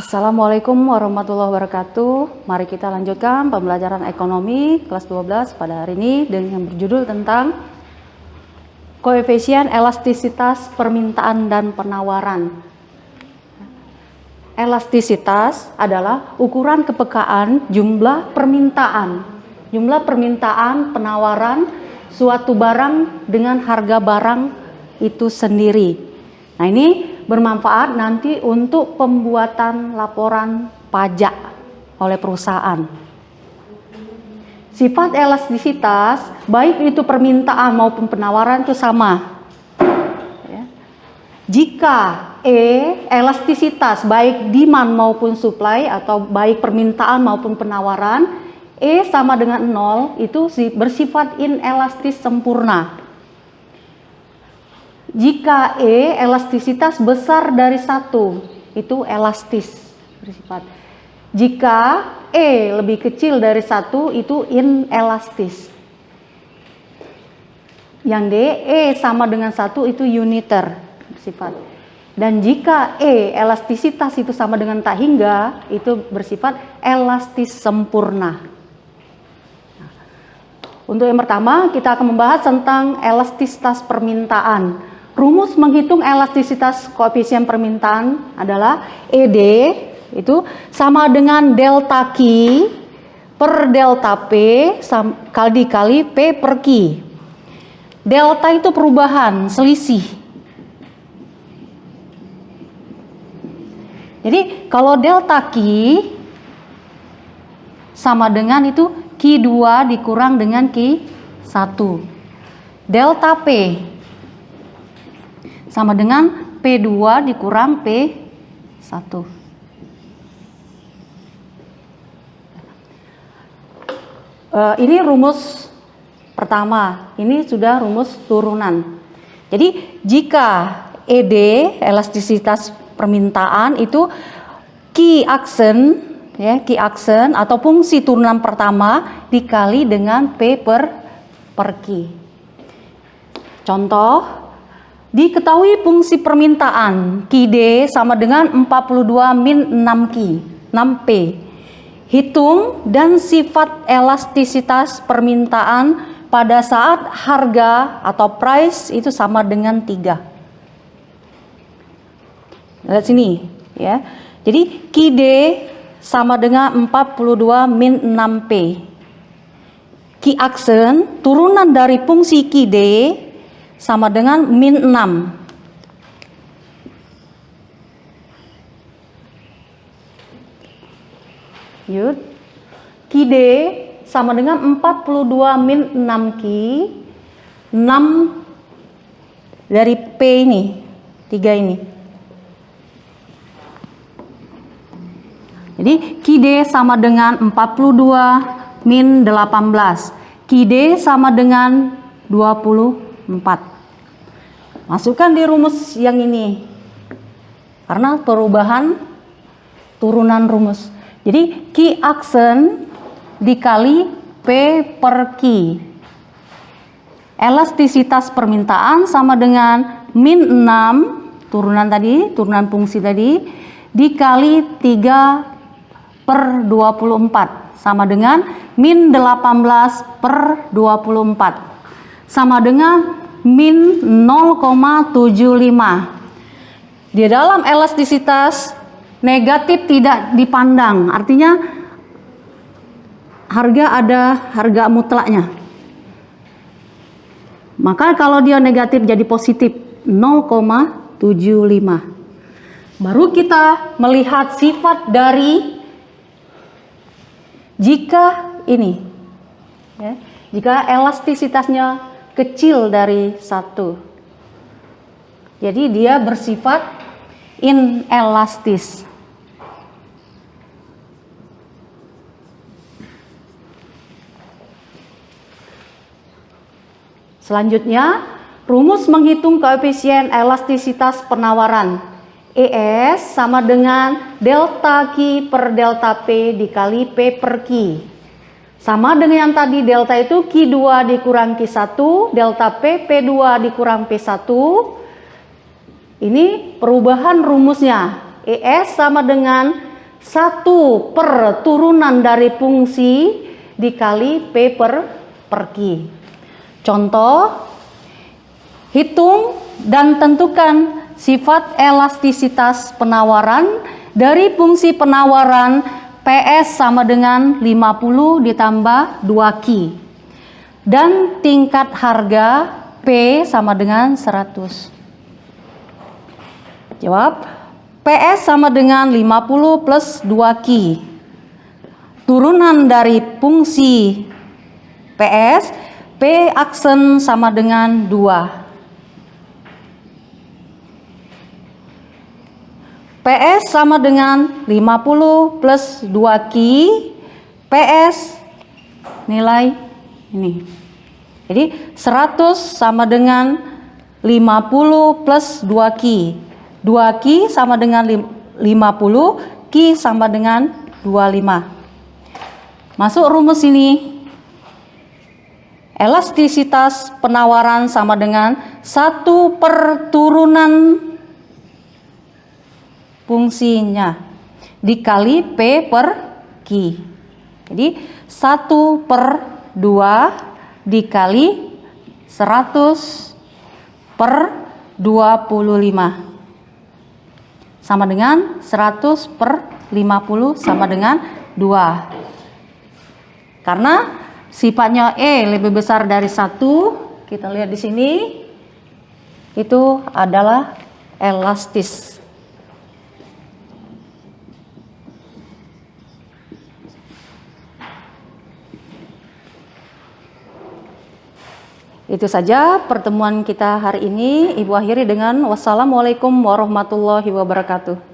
Assalamualaikum warahmatullahi wabarakatuh. Mari kita lanjutkan pembelajaran ekonomi kelas 12 pada hari ini dengan berjudul tentang koefisien elastisitas permintaan dan penawaran. Elastisitas adalah ukuran kepekaan jumlah permintaan penawaran suatu barang dengan harga barang itu sendiri. Nah, ini bermanfaat nanti untuk pembuatan laporan pajak oleh perusahaan. Sifat elastisitas, baik itu permintaan maupun penawaran itu sama. Jika elastisitas baik demand maupun supply atau baik permintaan maupun penawaran, sama dengan 0 itu bersifat inelastis sempurna. Jika elastisitas besar dari 1, itu elastis bersifat. Jika lebih kecil dari 1, itu inelastis. Yang sama dengan 1 itu uniter bersifat. Dan jika elastisitas itu sama dengan tak hingga, itu bersifat elastis sempurna. Untuk yang pertama, kita akan membahas tentang elastisitas permintaan. Rumus menghitung elastisitas koefisien permintaan adalah ED itu sama dengan delta Q per delta P dikali P per Q. Delta itu perubahan, selisih. Jadi kalau delta Q sama dengan itu Q2 dikurang dengan Q1. Delta P sama dengan P2 dikurang P1. Ini rumus pertama, ini sudah rumus turunan. Jadi jika ED, elastisitas permintaan itu key action atau fungsi turunan pertama dikali dengan P per Q. Contoh, diketahui fungsi permintaan QD sama dengan 42 min 6P. Hitung dan sifat elastisitas permintaan pada saat harga atau price itu sama dengan 3. Lihat sini ya. Jadi QD sama dengan 42 min 6P. Key action turunan dari fungsi QD sama dengan min 6. QD sama dengan 42 min 6Q. 6 dari P ini, 3 ini. Jadi QD sama dengan 42 min 18. QD sama dengan 24. Masukkan di rumus yang ini. Karena perubahan turunan rumus. Jadi key action dikali P per Q. Elastisitas permintaan sama dengan min 6 turunan turunan fungsi tadi dikali 3 per 24 sama dengan min 18 per 24 sama dengan min 0,75. Di dalam elastisitas negatif tidak dipandang, artinya ada harga mutlaknya. Maka kalau dia negatif jadi positif 0,75. Baru kita melihat sifat dari jika ini ya, jika elastisitasnya kecil dari 1. Jadi dia bersifat inelastis. Selanjutnya, rumus menghitung koefisien elastisitas penawaran. ES sama dengan delta Q per delta P dikali P per Q. Sama dengan yang tadi, delta itu Q2 dikurang Q1, delta P, P2 dikurang P1. Ini perubahan rumusnya. ES sama dengan 1 per turunan dari fungsi dikali P per Q. Contoh, hitung dan tentukan sifat elastisitas penawaran dari fungsi penawaran PS sama dengan 50 ditambah 2Q. Dan tingkat harga P sama dengan 100. Jawab. PS sama dengan 50 plus 2Q. Turunan dari fungsi PS, P aksen sama dengan 2. PS sama dengan 50 plus 2Q. PS nilai ini. Jadi 100 sama dengan 50 plus 2Q. 2Q sama dengan 50, Q sama dengan 25. Masuk rumus ini. Elastisitas penawaran sama dengan 1 per turunan fungsinya dikali P per Q. Jadi 1 per 2 dikali 100 per 25 sama dengan 100 per 50 sama dengan 2. Karena sifatnya E lebih besar dari 1, kita lihat di sini, itu adalah elastis. Itu saja pertemuan kita hari ini. Ibu akhiri dengan wassalamualaikum warahmatullahi wabarakatuh.